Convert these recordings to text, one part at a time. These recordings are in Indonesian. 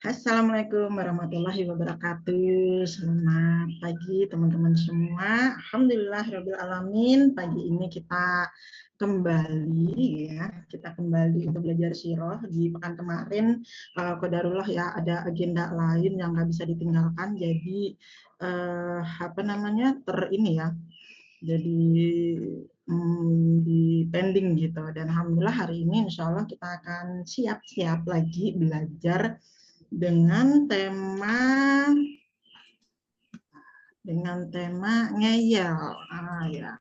Assalamualaikum warahmatullahi wabarakatuh. Selamat pagi teman-teman semua. Alhamdulillahirabbil alamin. Pagi ini kita kembali untuk belajar sirah. Di pekan kemarin qadarullah ya, ada agenda lain yang nggak bisa ditinggalkan. Jadi jadi di pending gitu. Dan alhamdulillah hari ini insya Allah kita akan siap-siap lagi belajar dengan tema ngeyel. Ya.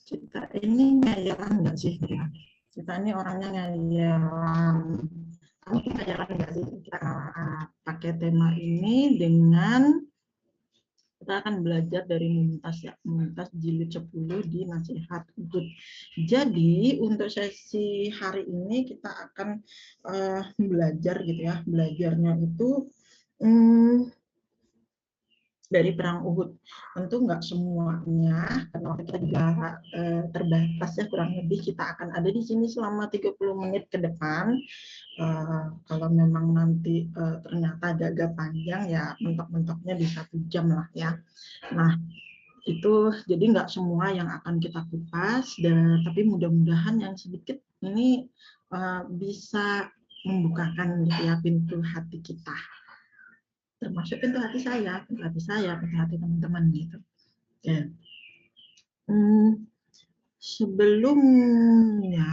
Kita ini ngeyelan nggak sih? Ya? Kita ini orangnya ngeyelan. Kamu ngeyelan nggak sih? Kita pakai tema ini dengan kita akan belajar dari Mumtaz ya, Mumtaz jilid 10 di Nasihat Good. Jadi untuk sesi hari ini kita akan belajar gitu ya, belajarnya itu dari perang Uhud. Tentu nggak semuanya, karena kita juga terbatas ya, kurang lebih kita akan ada di sini selama 30 menit ke depan. Kalau memang nanti ternyata agak panjang ya mentok-mentoknya di 1 jam lah ya. Nah itu jadi nggak semua yang akan kita kupas, tapi mudah-mudahan yang sedikit ini bisa membukakan gitu ya pintu hati kita, termasuk pintu hati saya, pintu hati teman-teman gitu. Ya. Sebelumnya,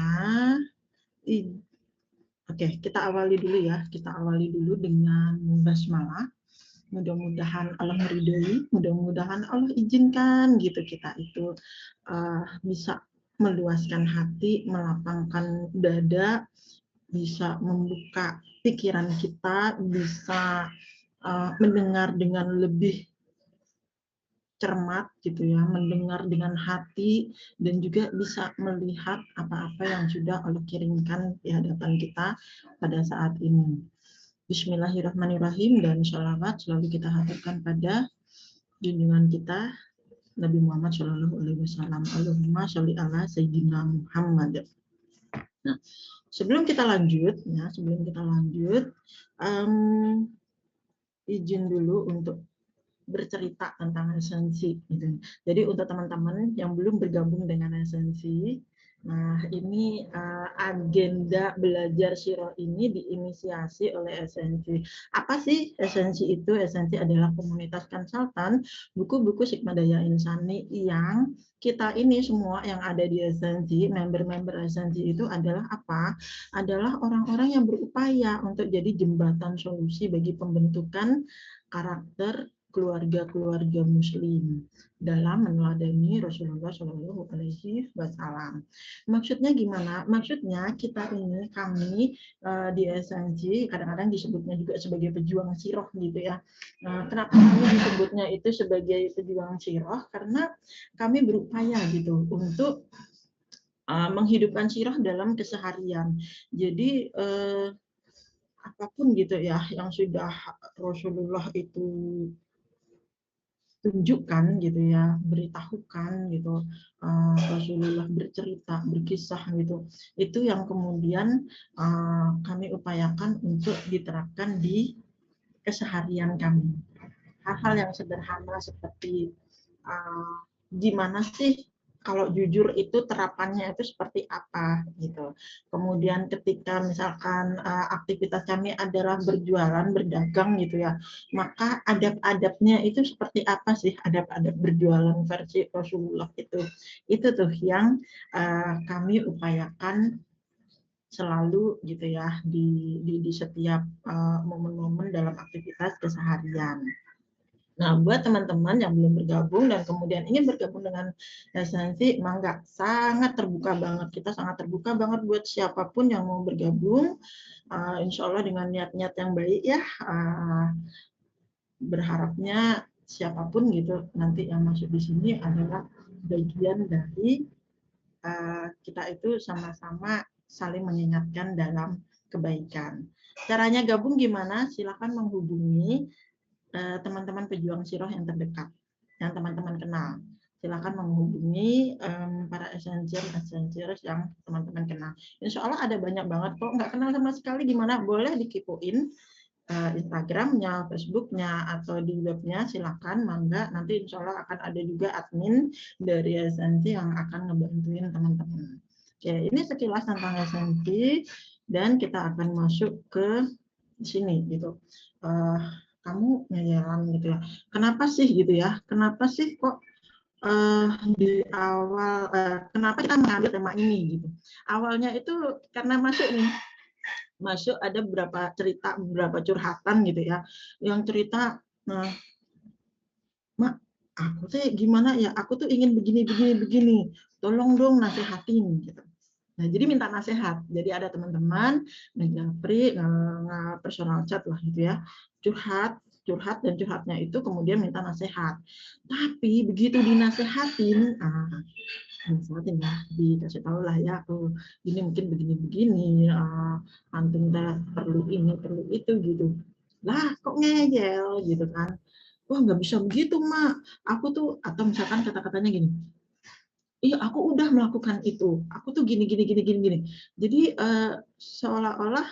kita awali dulu dengan basmalah. Mudah-mudahan Allah meridhoi, mudah-mudahan Allah izinkan gitu kita itu bisa meluaskan hati, melapangkan dada, bisa membuka pikiran kita, bisa mendengar dengan lebih cermat gitu ya, mendengar dengan hati, dan juga bisa melihat apa-apa yang sudah Allah kirimkan di hadapan kita pada saat ini. Bismillahirrahmanirrahim, dan sholawat selalu kita haturkan pada junjungan kita Nabi Muhammad SAW. Allahumma sholli ala Sayyidina Muhammad. Nah, sebelum kita lanjut, izin dulu untuk bercerita tentang esensi. Gitu. Jadi untuk teman-teman yang belum bergabung dengan esensi, nah ini agenda belajar sirah ini diinisiasi oleh esensi. Apa sih esensi itu? Esensi adalah komunitas konsultan buku-buku Sigma Daya Insani yang kita ini semua yang ada di esensi, member-member esensi itu adalah apa? Adalah orang-orang yang berupaya untuk jadi jembatan solusi bagi pembentukan karakter keluarga-keluarga Muslim dalam meneladani Rasulullah Shallallahu Alaihi Wasallam. Maksudnya gimana? Maksudnya kami di esensi kadang-kadang disebutnya juga sebagai pejuang sirah gitu ya. Kenapa kami disebutnya itu sebagai pejuang sirah? Karena kami berupaya gitu untuk menghidupkan sirah dalam keseharian. Jadi apapun gitu ya yang sudah Rasulullah itu tunjukkan gitu ya, beritahukan gitu, Rasulullah bercerita, berkisah gitu, itu yang kemudian kami upayakan untuk diterapkan di keseharian kami. Hal-hal yang sederhana seperti gimana sih kalau jujur itu terapannya itu seperti apa gitu. Kemudian ketika misalkan aktivitas kami adalah berjualan, berdagang gitu ya, maka adab-adabnya itu seperti apa sih, adab-adab berjualan versi Rasulullah itu tuh yang kami upayakan selalu gitu ya di setiap momen-momen dalam aktivitas keseharian. Nah, buat teman-teman yang belum bergabung dan kemudian ingin bergabung dengan esensi, mangga, sangat terbuka banget. Kita sangat terbuka banget buat siapapun yang mau bergabung. Insya Allah dengan niat-niat yang baik ya. Berharapnya siapapun gitu nanti yang masuk di sini adalah bagian dari kita itu sama-sama saling mengingatkan dalam kebaikan. Caranya gabung gimana? Silakan menghubungi teman-teman pejuang sirah yang terdekat, yang teman-teman kenal. silakan menghubungi para essentials yang teman-teman kenal. Insya Allah ada banyak banget kok, nggak kenal sama sekali gimana, boleh dikipuin Instagramnya, Facebooknya, atau di webnya, silakan, mangga. Nanti insya Allah akan ada juga admin dari Esensi yang akan ngebantuin teman-teman. Oke, ini sekilas tentang Esensi, dan kita akan masuk ke sini gitu. Kamu ngeyelan gitu ya. Kenapa sih gitu ya? Kenapa sih kok di awal kenapa kita mengambil tema ini gitu? Awalnya itu karena masuk ada beberapa cerita, beberapa curhatan gitu ya, yang cerita, nah, Mak, aku tuh gimana ya, aku tuh ingin begini, tolong dong nasehatin gitu. Nah, jadi minta nasihat. Jadi ada teman-teman ngejapri, personal chat lah gitu ya, curhat dan curhatnya itu kemudian minta nasihat. Tapi begitu dinasehatin, nasehatin ya, dikasih tahu lah ya, ini mungkin begini-begini, antum perlu ini, perlu itu gitu. Lah, kok ngeyel gitu kan? Wah, nggak bisa begitu, Mak. Aku tuh, atau misalkan kata-katanya gini, iya aku udah melakukan itu, aku tuh gini. Jadi seolah-olah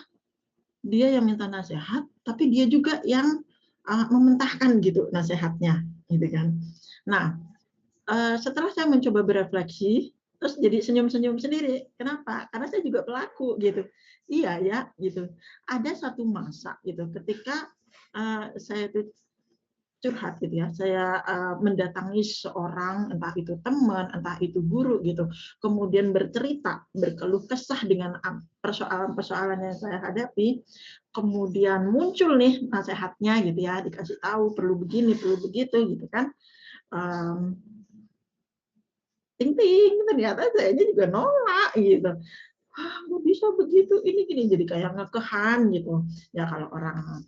dia yang minta nasihat, tapi dia juga yang mementahkan gitu nasihatnya, gitu kan. Nah, setelah saya mencoba berefleksi, terus jadi senyum-senyum sendiri. Kenapa? Karena saya juga pelaku gitu. Iya ya, gitu. Ada satu masa gitu, ketika saya tuh curhat gitu ya, saya mendatangi seorang, entah itu teman, entah itu guru gitu, kemudian bercerita, berkeluh kesah dengan persoalan-persoalan yang saya hadapi, kemudian muncul nih nasihatnya gitu ya, dikasih tahu perlu begini, perlu begitu gitu kan. Ting-ting, ternyata saya juga nolak gitu. Nggak bisa begitu, ini gini, jadi kayak ngekehan gitu. Ya kalau orang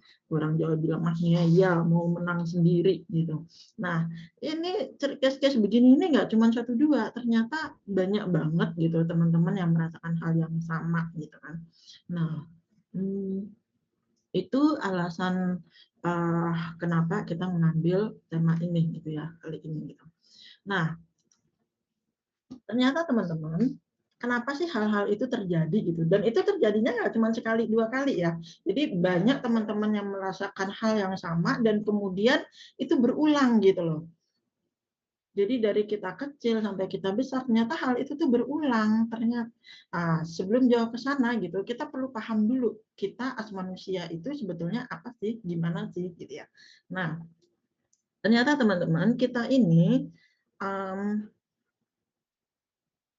Jawa bilang masnya ya mau menang sendiri gitu. Nah, ini case-case begini ini nggak cuma satu dua, ternyata banyak banget gitu teman-teman yang merasakan hal yang sama gitu kan. Nah, itu alasan kenapa kita mengambil tema ini gitu ya kali ini gitu. Nah, ternyata teman-teman, kenapa sih hal-hal itu terjadi gitu, dan itu terjadinya nggak cuma sekali dua kali ya, jadi banyak teman-teman yang merasakan hal yang sama dan kemudian itu berulang gitu loh. Jadi dari kita kecil sampai kita besar ternyata hal itu tuh berulang ternyata. Sebelum jauh ke sana gitu, kita perlu paham dulu kita as manusia itu sebetulnya apa sih, gimana sih gitu ya. Nah, ternyata teman-teman kita ini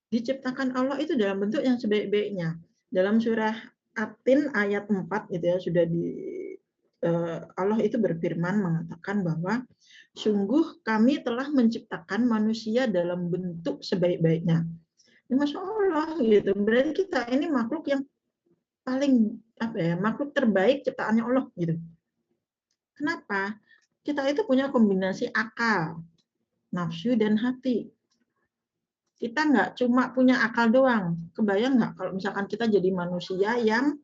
diciptakan Allah itu dalam bentuk yang sebaik-baiknya. Dalam surah At-Tin ayat 4 gitu ya, sudah Allah itu berfirman mengatakan bahwa sungguh kami telah menciptakan manusia dalam bentuk sebaik-baiknya. Ya, Masya Allah gitu. Berarti kita ini makhluk yang paling makhluk terbaik ciptaannya Allah gitu. Kenapa? Kita itu punya kombinasi akal, nafsu dan hati. Kita nggak cuma punya akal doang. Kebayang nggak kalau misalkan kita jadi manusia yang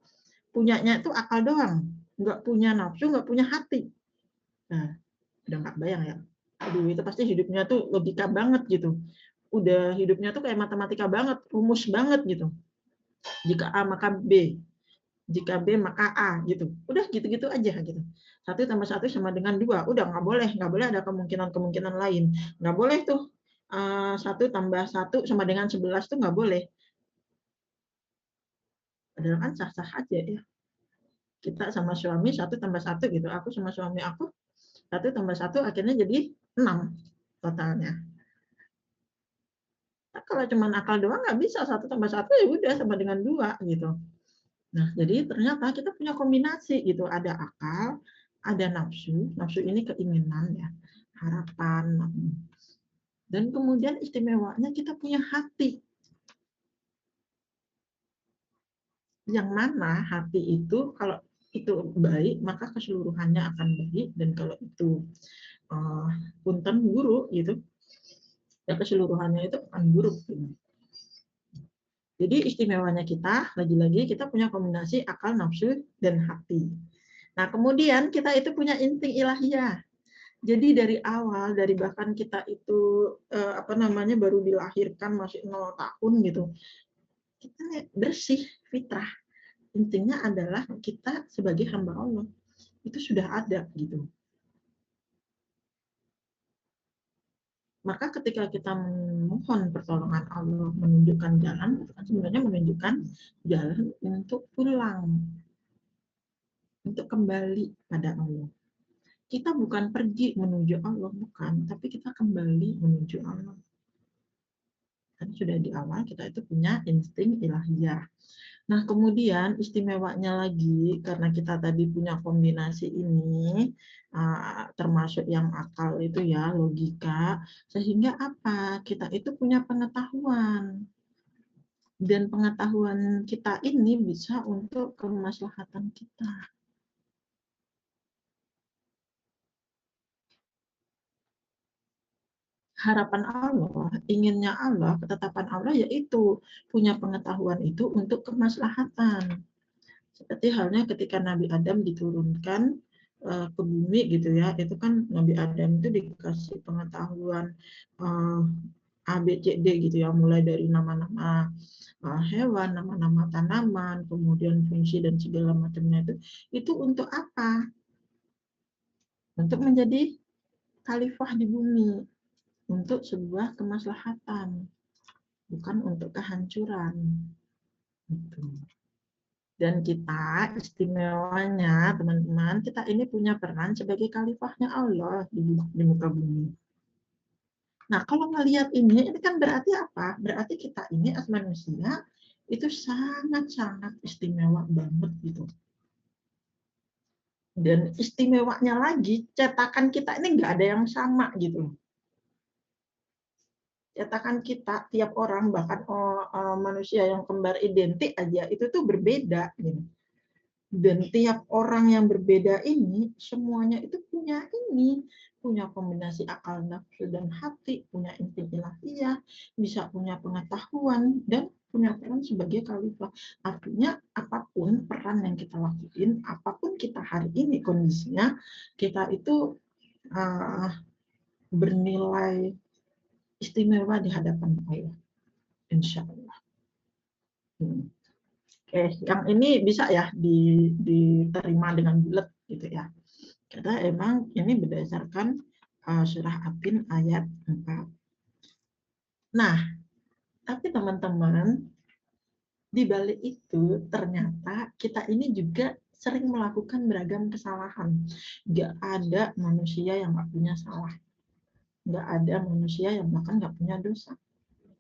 punyanya itu akal doang, nggak punya nafsu, nggak punya hati. Nah, udah nggak bayang ya. Aduh, itu pasti hidupnya tuh logika banget gitu. Udah hidupnya tuh kayak matematika banget, rumus banget gitu. Jika A maka B, jika B maka A gitu. Udah gitu-gitu aja gitu. 1+1 sama dengan 2. Udah nggak boleh ada kemungkinan-kemungkinan lain. Nggak boleh tuh 1+1 sama dengan 11 tuh nggak boleh. Padahal kan sah-sah aja ya. Kita sama suami 1+1 gitu. Aku sama suami aku 1+1 akhirnya jadi 6 totalnya. Nah, kalau cuma akal doang nggak bisa, 1+1 ya udah sama dengan 2 gitu. Nah, jadi ternyata kita punya kombinasi gitu, ada akal, ada nafsu, nafsu ini keinginan ya, harapan, dan kemudian istimewanya kita punya hati. Yang mana hati itu kalau itu baik maka keseluruhannya akan baik, dan kalau itu punten buruk gitu ya keseluruhannya itu akan buruk gitu. Jadi istimewanya kita lagi-lagi kita punya kombinasi akal, nafsu dan hati. Nah kemudian kita itu punya insting ilahiyah. Jadi dari awal, dari bahkan kita itu baru dilahirkan masih 0 tahun gitu, kita bersih fitrah. Intinya adalah kita sebagai hamba Allah itu sudah ada gitu. Maka ketika kita memohon pertolongan Allah menunjukkan jalan, itu kan sebenarnya menunjukkan jalan untuk pulang, untuk kembali pada Allah. Kita bukan pergi menuju Allah, bukan, tapi kita kembali menuju Allah. Kan sudah di awal kita itu punya insting ilahiyah. Nah, kemudian istimewanya lagi, karena kita tadi punya kombinasi ini, termasuk yang akal itu ya, logika, sehingga apa? Kita itu punya pengetahuan. Dan pengetahuan kita ini bisa untuk kemaslahatan kita. Harapan Allah, inginnya Allah, ketetapan Allah yaitu punya pengetahuan itu untuk kemaslahatan. Seperti halnya ketika Nabi Adam diturunkan ke bumi gitu ya, itu kan Nabi Adam itu dikasih pengetahuan A, B, C, D gitu ya, mulai dari nama-nama hewan, nama-nama tanaman, kemudian fungsi dan segala macamnya itu untuk apa? Untuk menjadi khalifah di bumi, untuk sebuah kemaslahatan, bukan untuk kehancuran. Gitu. Dan kita istimewanya teman-teman, kita ini punya peran sebagai khalifahnya Allah di muka bumi. Nah, kalau melihat ini kan berarti apa? Berarti kita ini as manusia itu sangat-sangat istimewa banget gitu. Dan istimewanya lagi, cetakan kita ini nggak ada yang sama gitu. Cetakan kita, tiap orang, bahkan manusia yang kembar identik aja, itu tuh berbeda gitu. Dan tiap orang yang berbeda ini semuanya itu punya kombinasi akal, nafsu, dan hati, punya insting ilahiyah, bisa punya pengetahuan, dan punya peran sebagai khalifah. Artinya apapun peran yang kita lakuin, apapun kita hari ini kondisinya, kita itu bernilai istimewa di hadapan Allah, insya Allah. Yang ini bisa ya diterima dengan bulat gitu ya. Karena emang ini berdasarkan surah Atin ayat 4. Nah, tapi teman-teman, di balik itu ternyata kita ini juga sering melakukan beragam kesalahan. Nggak ada manusia yang nggak punya salah. Nggak ada manusia yang bahkan nggak punya dosa.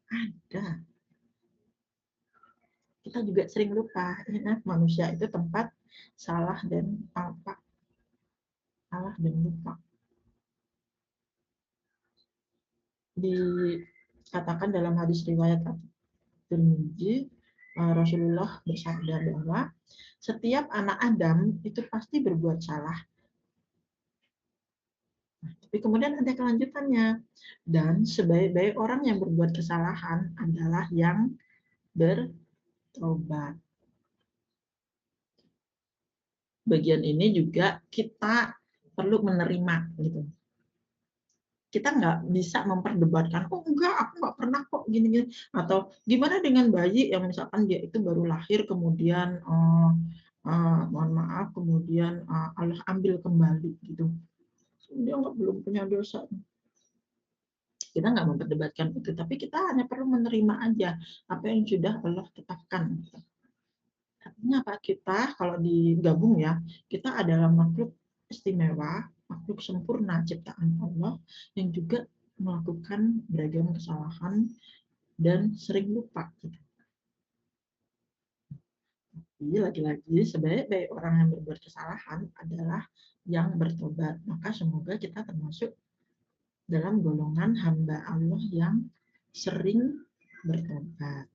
Ada. Kita juga sering lupa, ya, manusia itu tempat salah dan apa? Salah dan lupa. Dikatakan dalam hadis riwayat Tirmidzi, Rasulullah bersabda bahwa setiap anak Adam itu pasti berbuat salah. Tapi kemudian ada kelanjutannya. Dan sebaik-baik orang yang berbuat kesalahan adalah yang bertobat. Bagian ini juga kita perlu menerima gitu. Kita nggak bisa memperdebatkan, oh enggak, aku nggak pernah kok gini-gini. Atau gimana dengan bayi yang misalkan dia itu baru lahir, kemudian mohon maaf, kemudian Allah ambil kembali gitu. Dia nggak belum punya dosa. Kita nggak memperdebatkan itu, tapi kita hanya perlu menerima aja apa yang sudah Allah tetapkan. Artinya apa? Kita kalau digabung ya, kita adalah makhluk istimewa, makhluk sempurna ciptaan Allah yang juga melakukan beragam kesalahan dan sering lupa. Jadi lagi-lagi sebaik-baik orang yang berbuat kesalahan adalah yang bertobat. Maka semoga kita termasuk dalam golongan hamba Allah yang sering bertobat.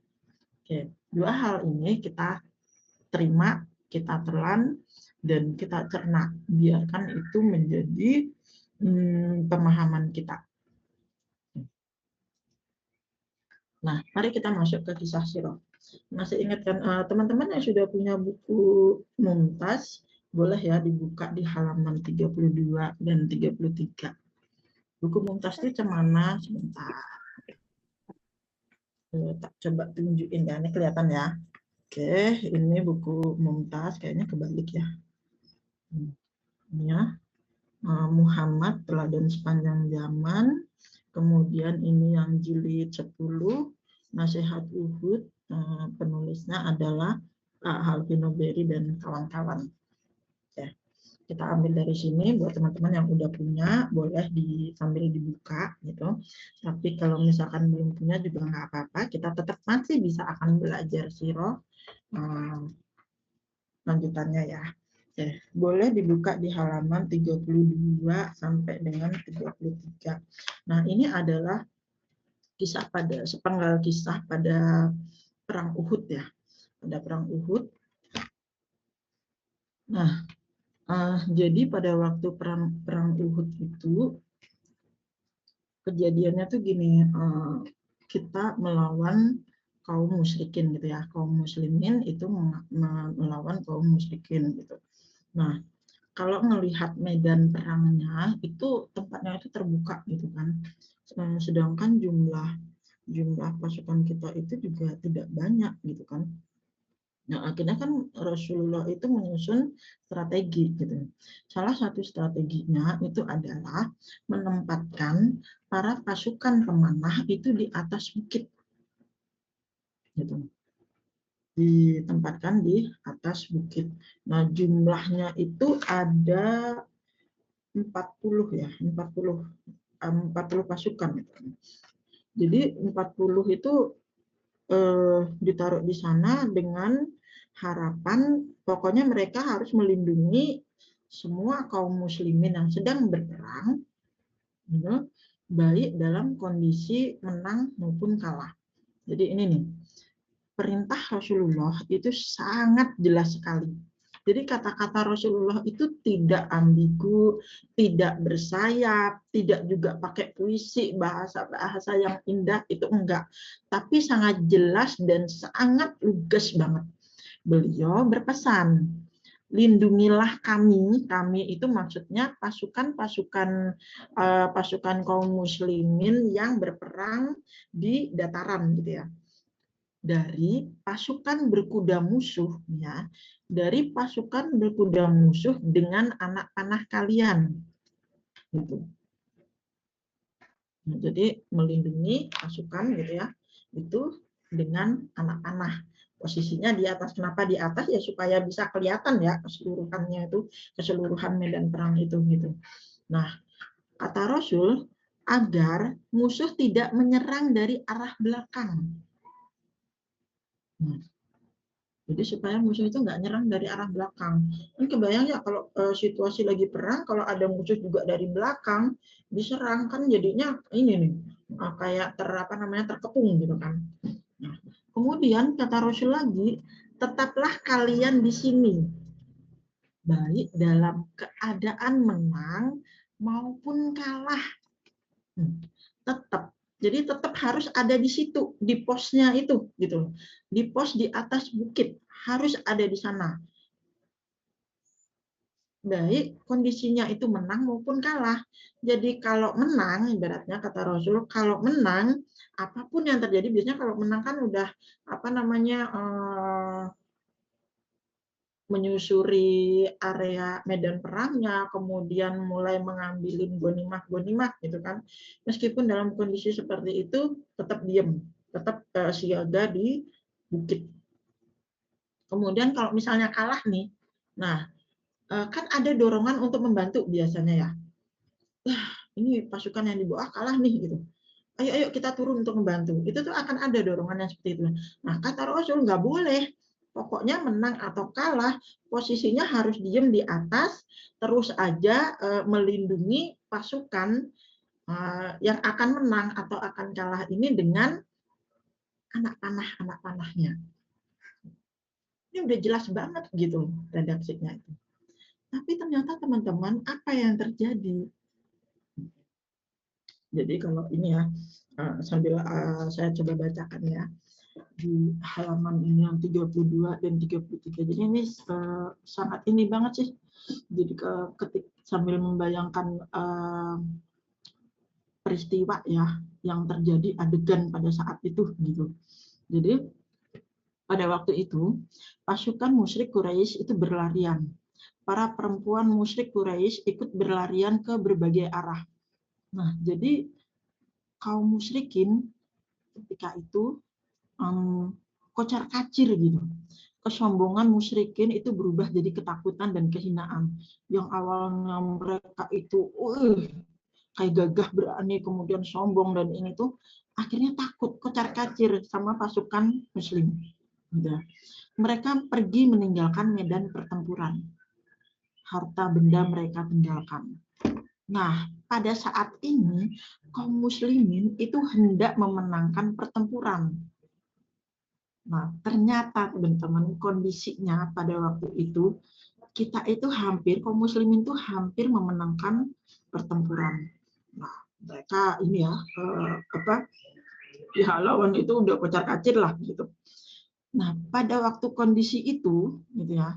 Oke, dua hal ini kita terima, kita telan, dan kita cerna. Biarkan itu menjadi pemahaman kita. Nah, mari kita masuk ke kisah Sirah. Masih ingat kan teman-teman yang sudah punya buku Mumtaz, boleh ya dibuka di halaman 32 dan 33. Buku Mumtaz itu cemana? Sebentar. Tak coba tunjukin ya, ini kelihatan ya. Oke, ini buku Mumtaz, kayaknya kebalik ya. Ini ya, Muhammad Teladan Sepanjang Zaman. Kemudian ini yang jilid 10, Nasihat Uhud. Penulisnya adalah Alvino Berry dan kawan-kawan. Ya, kita ambil dari sini. Buat teman-teman yang udah punya, boleh sambil dibuka gitu. Tapi kalau misalkan belum punya juga nggak apa-apa, kita tetap masih bisa akan belajar sirah lanjutannya ya. Oke, boleh dibuka di halaman 32 sampai dengan 33. Nah, ini adalah kisah sepenggal kisah pada perang Uhud ya. Pada perang Uhud. Nah, jadi pada waktu perang Uhud itu kejadiannya tuh gini, kita melawan kaum musyrikin gitu ya, kaum muslimin itu melawan kaum musyrikin gitu. Nah, kalau melihat medan perangnya itu tempatnya itu terbuka gitu kan, sedangkan jumlah pasukan kita itu juga tidak banyak gitu kan. Nah, akhirnya kan Rasulullah itu menyusun strategi gitu. Salah satu strateginya itu adalah menempatkan para pasukan pemanah itu di atas bukit. Gitu. Ditempatkan di atas bukit. Nah, jumlahnya itu ada 40 ya, 40 pasukan gitu. Jadi 40 itu ditaruh di sana dengan harapan pokoknya mereka harus melindungi semua kaum muslimin yang sedang berperang, gitu, baik dalam kondisi menang maupun kalah. Jadi ini nih, perintah Rasulullah itu sangat jelas sekali. Jadi kata-kata Rasulullah itu tidak ambigu, tidak bersayap, tidak juga pakai puisi, bahasa-bahasa yang indah, itu enggak. Tapi sangat jelas dan sangat lugas banget. Beliau berpesan, lindungilah kami itu maksudnya pasukan kaum muslimin yang berperang di dataran gitu ya. Dari pasukan berkuda musuh ya, dari pasukan berkuda musuh dengan anak panah kalian gitu. Nah, jadi melindungi pasukan gitu ya, itu dengan anak panah. Posisinya di atas. Kenapa di atas? Ya supaya bisa kelihatan ya keseluruhannya itu, keseluruhan medan perang itu gitu. Nah, kata Rasul agar musuh tidak menyerang dari arah belakang. Nah, jadi supaya musuh itu nggak nyerang dari arah belakang. Kan kebayang ya kalau situasi lagi perang, kalau ada musuh juga dari belakang diserang kan jadinya ini nih kayak terkepung gitu kan. Nah, kemudian kata Rasul lagi, tetaplah kalian di sini, baik dalam keadaan menang maupun kalah. Tetap. Jadi tetap harus ada di situ, di posnya itu, gitu. Di pos di atas bukit harus ada di sana. Baik kondisinya itu menang maupun kalah. Jadi kalau menang, ibaratnya kata Rasul, kalau menang apapun yang terjadi, biasanya kalau menang kan udah menyusuri area medan perangnya, kemudian mulai mengambilin gonimah gitu kan. Meskipun dalam kondisi seperti itu, tetap diam, tetap siaga di bukit. Kemudian kalau misalnya kalah nih, nah kan ada dorongan untuk membantu biasanya ya. Ini pasukan yang di bawah kalah nih gitu. Ayo kita turun untuk membantu. Itu tuh akan ada dorongan yang seperti itu. Nah, kata Rasul nggak boleh. Pokoknya menang atau kalah, posisinya harus diem di atas, terus aja melindungi pasukan yang akan menang atau akan kalah ini dengan anak panahnya. Ini udah jelas banget gitu redaksinya itu. Tapi ternyata teman-teman, apa yang terjadi? Jadi kalau ini ya, sambil saya coba bacakan ya. di halaman ini yang 32 dan 33. Jadi ini sangat ini banget sih. Jadi sambil membayangkan peristiwa ya yang terjadi adegan pada saat itu gitu. Jadi pada waktu itu pasukan musyrik Quraisy itu berlarian. Para perempuan musyrik Quraisy ikut berlarian ke berbagai arah. Nah, jadi kaum musyrikin ketika itu kocar-kacir gitu. Kesombongan musyrikin itu berubah jadi ketakutan dan kehinaan. Yang awalnya mereka itu kayak gagah berani, kemudian sombong dan ini tuh akhirnya takut, kocar-kacir sama pasukan muslim. Gitu. Mereka pergi meninggalkan medan pertempuran. Harta benda mereka tinggalkan. Nah, pada saat ini kaum muslimin itu hendak memenangkan pertempuran. Nah, ternyata teman-teman kondisinya pada waktu itu kita itu kaum muslimin itu hampir memenangkan pertempuran. Nah, mereka ini ya pihak lawan itu udah kocar-kacir lah gitu. Nah, pada waktu kondisi itu gitu ya,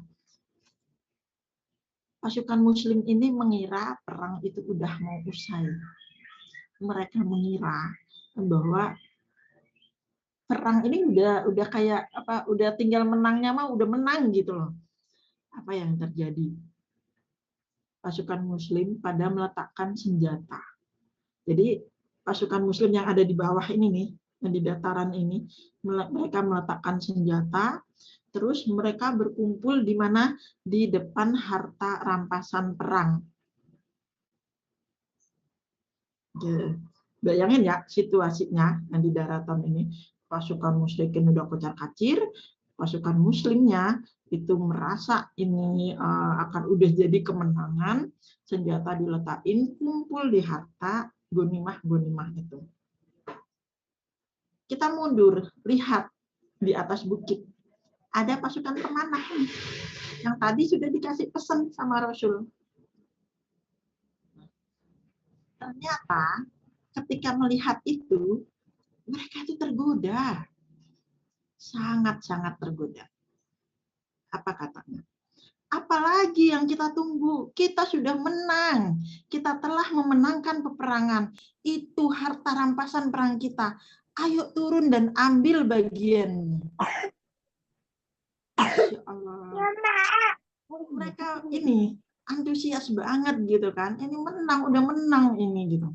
pasukan muslim ini mengira perang itu udah mau usai. Mereka mengira bahwa perang ini udah kayak udah tinggal menangnya mah udah menang gitu loh. Apa yang terjadi? Pasukan muslim pada meletakkan senjata. Jadi pasukan muslim yang ada di bawah ini nih, yang di dataran ini, mereka meletakkan senjata, terus mereka berkumpul di mana? Di depan harta rampasan perang. Bayangin ya situasinya yang di daratan ini. Pasukan musyrikin udah kocar-kacir, pasukan muslimnya itu merasa ini akan udah jadi kemenangan, senjata diletakin, kumpul di harta gonimah itu. Kita mundur, lihat di atas bukit. Ada pasukan pemanah yang tadi sudah dikasih pesan sama Rasul. Ternyata ketika melihat itu, mereka itu tergoda. Sangat-sangat tergoda. Apa katanya? Apalagi yang kita tunggu? Kita sudah menang. Kita telah memenangkan peperangan. Itu harta rampasan perang kita. Ayo turun dan ambil bagian. Ya Allah. Mereka ini antusias banget gitu kan. Ini menang, udah menang ini gitu.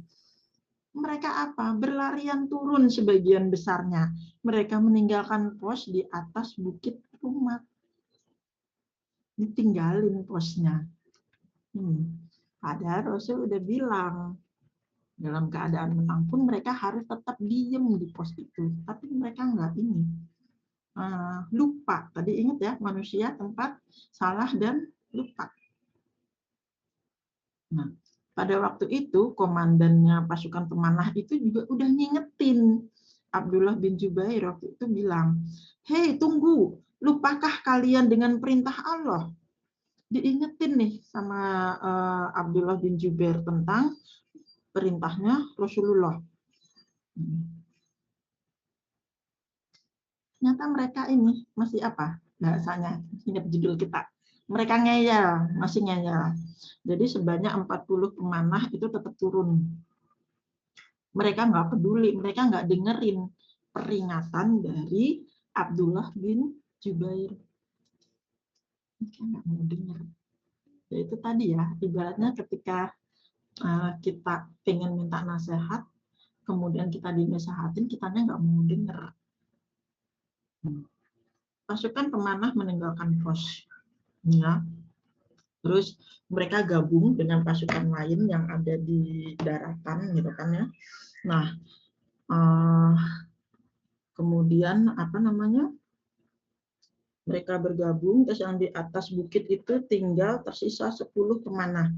Mereka apa? Berlarian turun sebagian besarnya. Mereka meninggalkan pos di atas bukit rumah. Ditinggalin posnya. Padahal Rasul udah bilang, dalam keadaan menang pun mereka harus tetap diem di pos itu. Tapi mereka nggak ini. Lupa. Tadi ingat ya, manusia tempat salah dan lupa. Nah, pada waktu itu komandannya pasukan pemanah itu juga udah ngingetin. Abdullah bin Jubair waktu itu bilang, "Hei, tunggu, lupakah kalian dengan perintah Allah?" Diingetin nih sama Abdullah bin Jubair tentang perintahnya Rasulullah. Ternyata mereka ini masih apa? Bahasanya, ingat judul kita. Mereka ngeyel, masih ngeyel. Jadi sebanyak 40 pemanah itu tetap turun. Mereka nggak peduli, mereka nggak dengerin peringatan dari Abdullah bin Jubair. Mereka nggak mau dengar. Ya itu tadi ya, ibaratnya ketika kita pengen minta nasihat, kemudian kita dinasehatin, kitanya nggak mau dengar. Pasukan pemanah meninggalkan pos. Ya. Terus mereka gabung dengan pasukan lain yang ada di daratan, gitu kan ya. Nah, kemudian apa namanya? Mereka bergabung, terus yang di atas bukit itu tinggal tersisa 10 pemanah.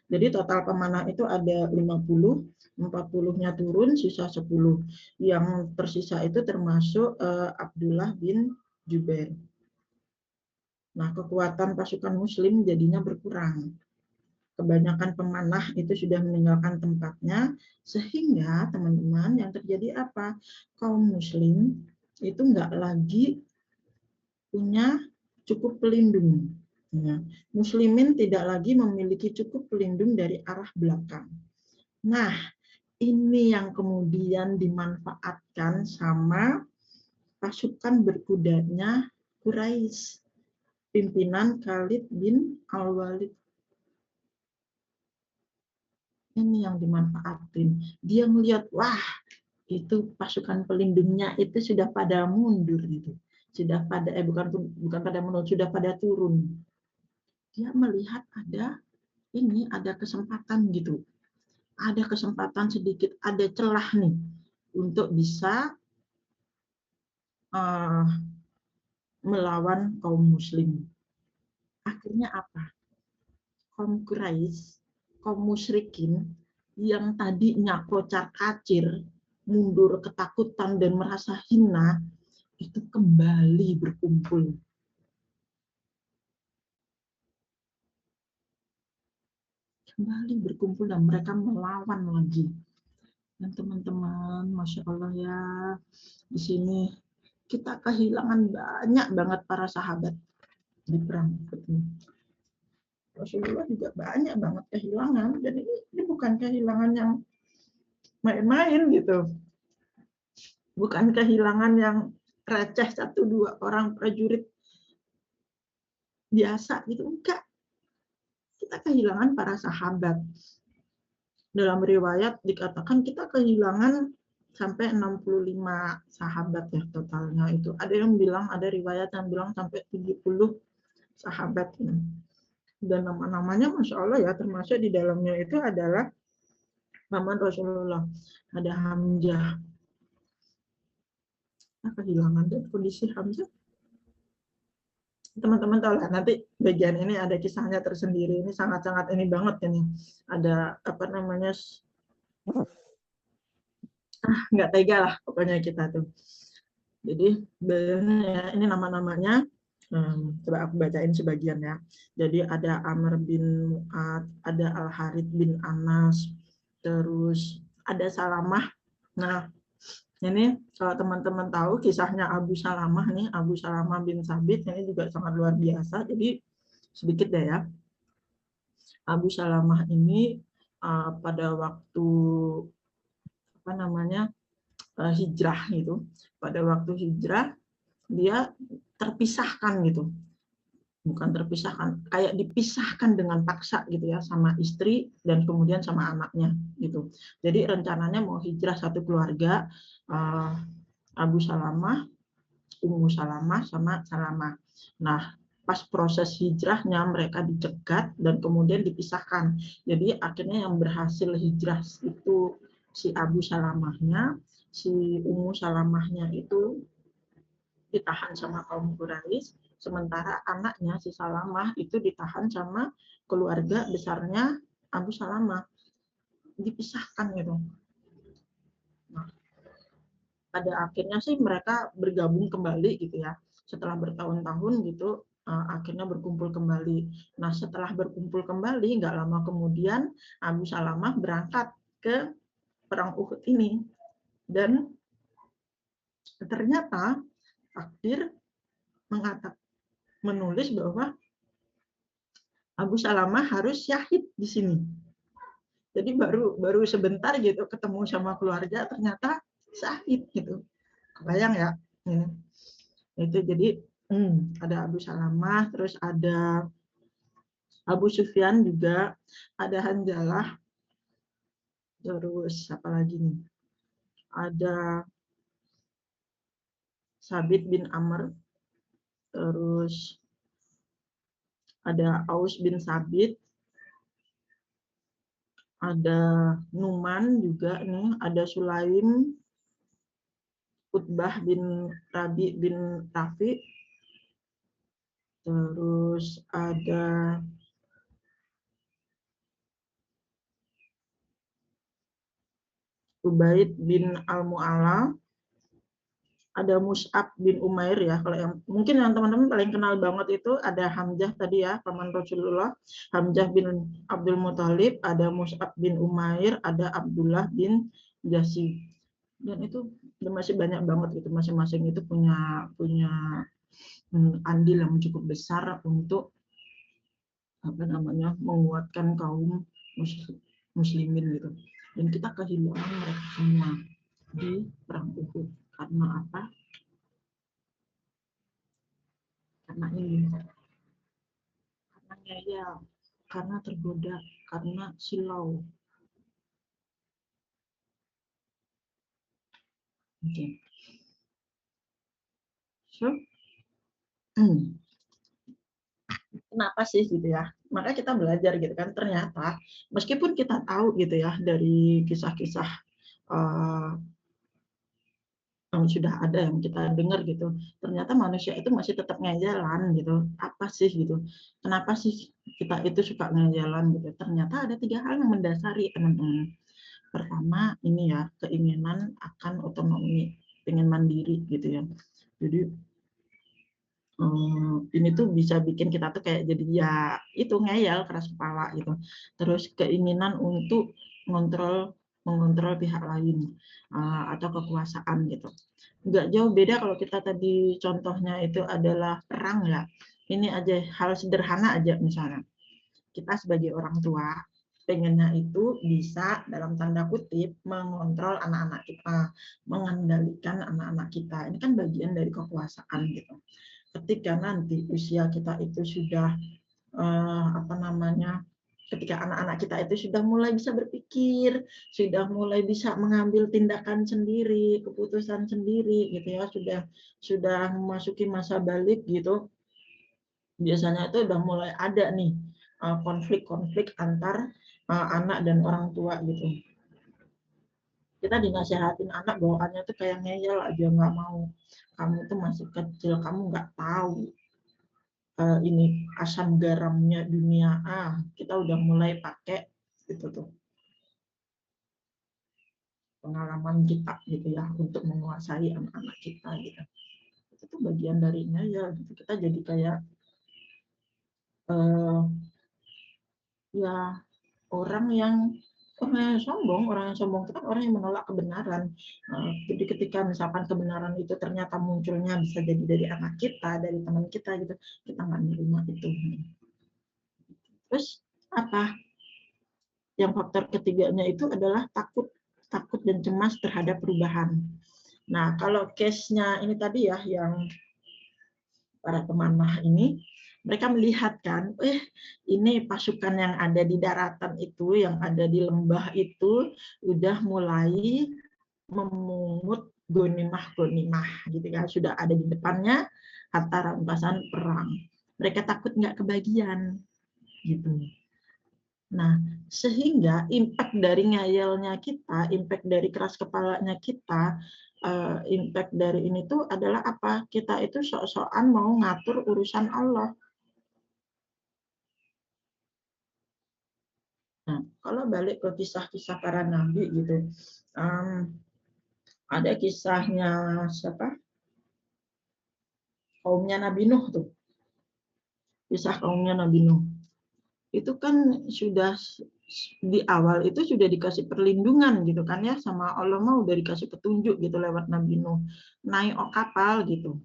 Jadi total pemanah itu ada 50, 40-nya turun, sisa 10. Yang tersisa itu termasuk Abdullah bin Jubair. Nah, kekuatan pasukan muslim jadinya berkurang. Kebanyakan pemanah itu sudah meninggalkan tempatnya, sehingga teman-teman yang terjadi apa? Kaum muslim itu nggak lagi punya cukup pelindung. Ya. Muslimin tidak lagi memiliki cukup pelindung dari arah belakang. Nah, ini yang kemudian dimanfaatkan sama pasukan berkudanya Quraisy, pimpinan Khalid bin Al-Walid. Ini yang dimanfaatin. Dia melihat, wah, itu pasukan pelindungnya itu sudah pada mundur gitu. Sudah pada bukan pada mundur, sudah pada turun. Dia melihat ada kesempatan gitu. Ada kesempatan sedikit, ada celah nih untuk bisa melawan kaum muslim. Akhirnya apa? Kaum Quraisy, kaum musyrikin yang tadinya kocar-kacir, mundur ketakutan dan merasa hina, itu kembali berkumpul. Kembali berkumpul dan mereka melawan lagi. Dan teman-teman, Masya Allah ya, di sini kita kehilangan banyak banget para sahabat di perang ini. Rasulullah juga banyak banget kehilangan, dan ini bukan kehilangan yang main-main gitu. Bukan kehilangan yang receh 1-2 orang prajurit biasa gitu, enggak. Kita kehilangan para sahabat. Dalam riwayat dikatakan kita kehilangan sampai 65 sahabat ya totalnya itu. Ada yang bilang, ada riwayat yang bilang sampai 70 sahabat ini. Dan nama-namanya Masya Allah ya, termasuk di dalamnya itu adalah paman Rasulullah. Ada Hamzah. Nah, kehilangan dan kondisi Hamzah. Teman-teman tahu lah, nanti bagian ini ada kisahnya tersendiri. Ini sangat-sangat ini banget ini. Ada apa namanya, nggak tega lah pokoknya kita tuh. Jadi ini nama-namanya, coba aku bacain sebagian ya. Jadi ada Amr bin Mu'ad, ada Al-Harith bin Anas, terus ada Salamah. Nah, ini kalau teman-teman tahu kisahnya Abu Salamah nih, Abu Salamah bin Sabit, ini juga sangat luar biasa. Jadi sedikit deh ya. Abu Salamah ini pada waktu apa namanya hijrah gitu, pada waktu hijrah dia terpisahkan gitu, bukan terpisahkan, kayak dipisahkan dengan paksa gitu ya sama istri dan kemudian sama anaknya gitu. Jadi rencananya mau hijrah satu keluarga, Abu Salamah, Ummu Salamah sama Salamah. Nah, pas proses hijrahnya mereka dicegat dan kemudian dipisahkan. Jadi akhirnya yang berhasil hijrah itu si Abu Salamahnya, si Ummu Salamahnya itu ditahan sama kaum Quraisy, sementara anaknya si Salamah itu ditahan sama keluarga besarnya Abu Salamah, dipisahkan gitu. Nah, pada akhirnya sih mereka bergabung kembali gitu ya, setelah bertahun-tahun gitu, akhirnya berkumpul kembali. Nah, setelah berkumpul kembali, nggak lama kemudian Abu Salamah berangkat ke perang Uhud ini, dan ternyata takdir menulis bahwa Abu Salamah harus syahid di sini. Jadi baru sebentar gitu ketemu sama keluarga, ternyata syahid gitu. Kebayang ya? Itu jadi ada Abu Salamah, terus ada Abu Sufyan juga, ada Hanzalah, terus apa lagi nih? Ada Sabit bin Amr, terus ada Aus bin Sabit, ada Numan juga nih, ada Sulaim, Utbah bin Rabi bin Rafi, terus ada Ubaid bin Al-Mu'alla, ada Mus'ab bin Umair ya. Kalau yang mungkin yang teman-teman paling kenal banget itu ada Hamzah tadi ya, paman Rasulullah, Hamzah bin Abdul Muthalib, ada Mus'ab bin Umair, ada Abdullah bin Jasi. Dan itu Dan masih banyak banget gitu, masing-masing itu punya punya andil yang cukup besar untuk apa namanya menguatkan kaum muslimin gitu. Dan kita kehilangan mereka semua di perang Uhud karena apa? Karena ini, karena ngeyel, karena tergoda, karena silau. Okay. So, kenapa sih gitu ya? Maka kita belajar gitu kan. Ternyata meskipun kita tahu gitu ya dari kisah-kisah yang sudah ada yang kita dengar gitu, ternyata manusia itu masih tetap ngejalan gitu. Apa sih gitu? Kenapa sih kita itu suka ngejalan gitu? Ternyata ada 3 hal yang mendasari teman-teman. Pertama ini ya, keinginan akan otonomi, pengen mandiri gitu ya. Jadi ini tuh bisa bikin kita tuh kayak jadi ya itu ngeyel, keras kepala gitu. Terus keinginan untuk mengontrol pihak lain atau kekuasaan gitu. Nggak jauh beda kalau kita tadi contohnya itu adalah perang ya. Ini aja hal sederhana aja misalnya. Kita sebagai orang tua pengennya itu bisa dalam tanda kutip mengontrol anak-anak kita, mengendalikan anak-anak kita. Ini kan bagian dari kekuasaan gitu. Ketika nanti usia kita itu sudah apa namanya, ketika anak-anak kita itu sudah mulai bisa berpikir, sudah mulai bisa mengambil tindakan sendiri, keputusan sendiri gitu ya, sudah memasuki masa balik gitu, biasanya itu udah mulai ada nih konflik-konflik antar anak dan orang tua gitu. Kita dinasehatin anak bawaannya tuh kayak ngeyel aja, nggak mau. Kamu tuh masih kecil, kamu nggak tahu ini asam garamnya dunia. Kita udah mulai pakai gitu tuh pengalaman kita gitu ya untuk menguasai anak-anak kita gitu. Itu tuh bagian darinya ya gitu. Kita jadi kayak uh, ya orang yang sombong itu kan orang yang menolak kebenaran. Jadi ketika misalkan kebenaran itu ternyata munculnya bisa jadi dari anak kita, dari teman kita gitu, kita nggak menerima itu. Terus apa? Yang faktor ketiganya itu adalah takut dan cemas terhadap perubahan. Nah, kalau case-nya ini tadi ya, yang para pemanah ini, mereka melihat kan, ini pasukan yang ada di daratan itu, yang ada di lembah itu, udah mulai memungut gonimah gitu kan, sudah ada di depannya harta rampasan perang. Mereka takut nggak kebagian gitu. Nah, sehingga impact dari ngayalnya kita, impact dari keras kepalanya kita, impact dari ini tuh adalah apa? Kita itu sok-sokan mau ngatur urusan Allah. Nah, kalau balik ke kisah-kisah para nabi gitu, ada kisahnya siapa? Kaumnya Nabi Nuh tuh. Kisah kaumnya Nabi Nuh. Itu kan sudah di awal itu sudah dikasih perlindungan gitu kan ya, sama Allah mau udah dikasih petunjuk gitu lewat Nabi Nuh, naik kapal gitu,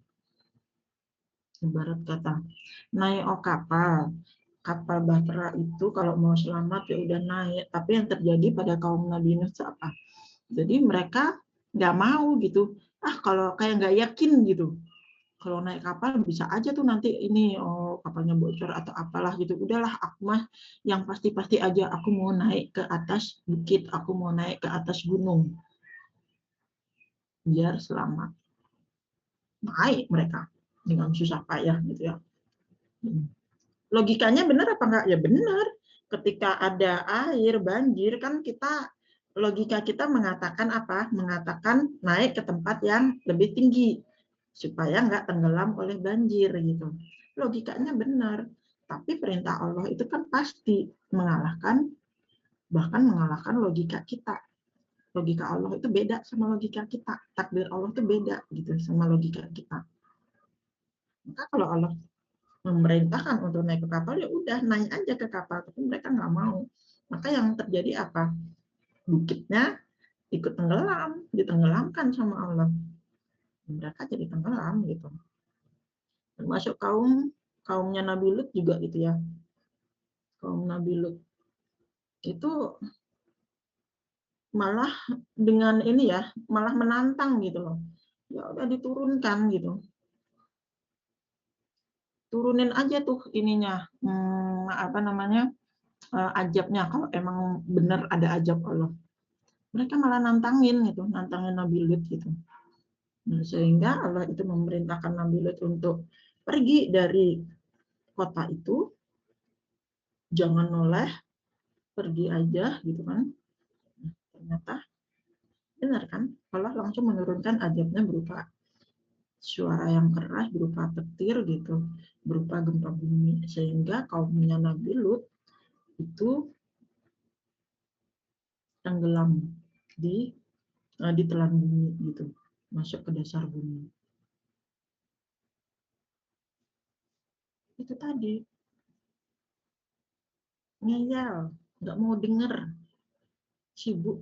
ibarat kata naik kapal bahtera itu kalau mau selamat ya udah naik. Tapi yang terjadi pada kaum Nabi Nuh apa? Jadi mereka nggak mau gitu, kalau kayak nggak yakin gitu, kalau naik kapal bisa aja tuh nanti ini kapalnya bocor atau apalah gitu. Udahlah aku mah yang pasti-pasti aja, aku mau naik ke atas bukit, aku mau naik ke atas gunung biar selamat. Naik mereka dengan susah payah gitu ya. Logikanya benar apa enggak? Ya benar. Ketika ada air banjir kan logika kita mengatakan apa? Mengatakan naik ke tempat yang lebih tinggi supaya nggak tenggelam oleh banjir gitu. Logikanya benar. Tapi perintah Allah itu kan pasti bahkan mengalahkan logika kita. Logika Allah itu beda sama logika kita. Takdir Allah itu beda gitu sama logika kita. Maka kalau Allah memerintahkan untuk naik ke kapal, ya udah naik aja ke kapal, tapi mereka nggak mau. Maka yang terjadi apa? Bukitnya ikut tenggelam, ditenggelamkan sama Allah. Mereka jadi tenggelam gitu. Termasuk kaumnya Nabi Lut juga gitu ya. Kaum Nabi Lut itu malah dengan ini ya, malah menantang gitu loh. Ya udah diturunkan gitu. Turunin aja tuh ininya, apa namanya, ajabnya kalau emang benar ada ajab Allah. Mereka malah nantangin gitu, nantangin Nabi Lut gitu. Nah, sehingga Allah itu memerintahkan Nabi Lut untuk pergi dari kota itu, jangan noleh, pergi aja gitu kan. Ternyata benar kan, Allah langsung menurunkan azabnya berupa suara yang keras, berupa petir gitu, berupa gempa bumi, sehingga kaumnya Nabi Lut itu tenggelam di telan bumi gitu, masuk ke dasar bumi. Itu tadi, ngeyel, nggak mau denger, sibuk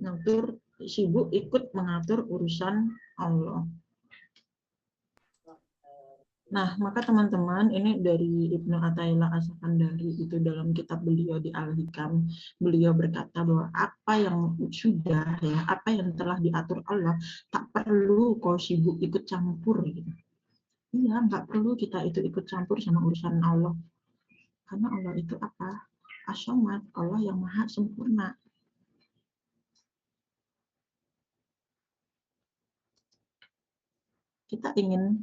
ikut mengatur urusan Allah. Nah, maka teman-teman, ini dari Ibnu Athaillah As-Sakandari itu dalam kitab beliau di Al-Hikam, beliau berkata bahwa apa yang sudah ya, apa yang telah diatur Allah, tak perlu kau sibuk ikut campur gitu. Iya, nggak perlu kita itu ikut campur sama urusan Allah. Karena Allah itu apa? As-Samad, Allah yang maha sempurna. Kita ingin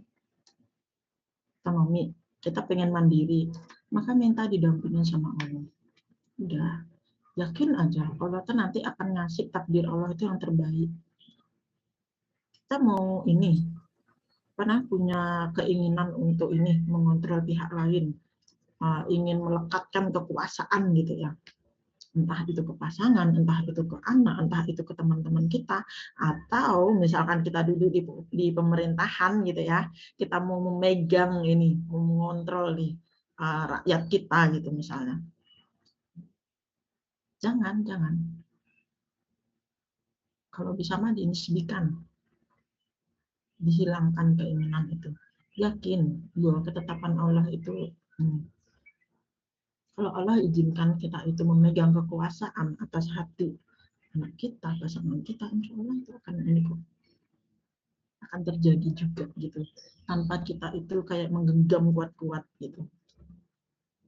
ekonomi, kita pengen mandiri, maka minta didampingin sama Allah. Udah, yakin aja Allah tuh nanti akan ngasih takdir Allah itu yang terbaik. Kita mau ini, pernah punya keinginan untuk ini mengontrol pihak lain, ingin melekatkan kekuasaan gitu ya, entah itu ke pasangan, entah itu ke anak, entah itu ke teman-teman kita, atau misalkan kita duduk di pemerintahan gitu ya, kita mau memegang ini, mau mengontrol nih rakyat kita gitu misalnya. Jangan. Kalau bisa mah dinisbikan, dihilangkan keinginan itu. Yakin bahwa ketetapan Allah itu, kalau Allah izinkan kita itu memegang kekuasaan atas hati anak kita, pasangan kita, insya Allah itu akan ini kok, akan terjadi juga gitu, tanpa kita itu kayak menggenggam kuat-kuat gitu.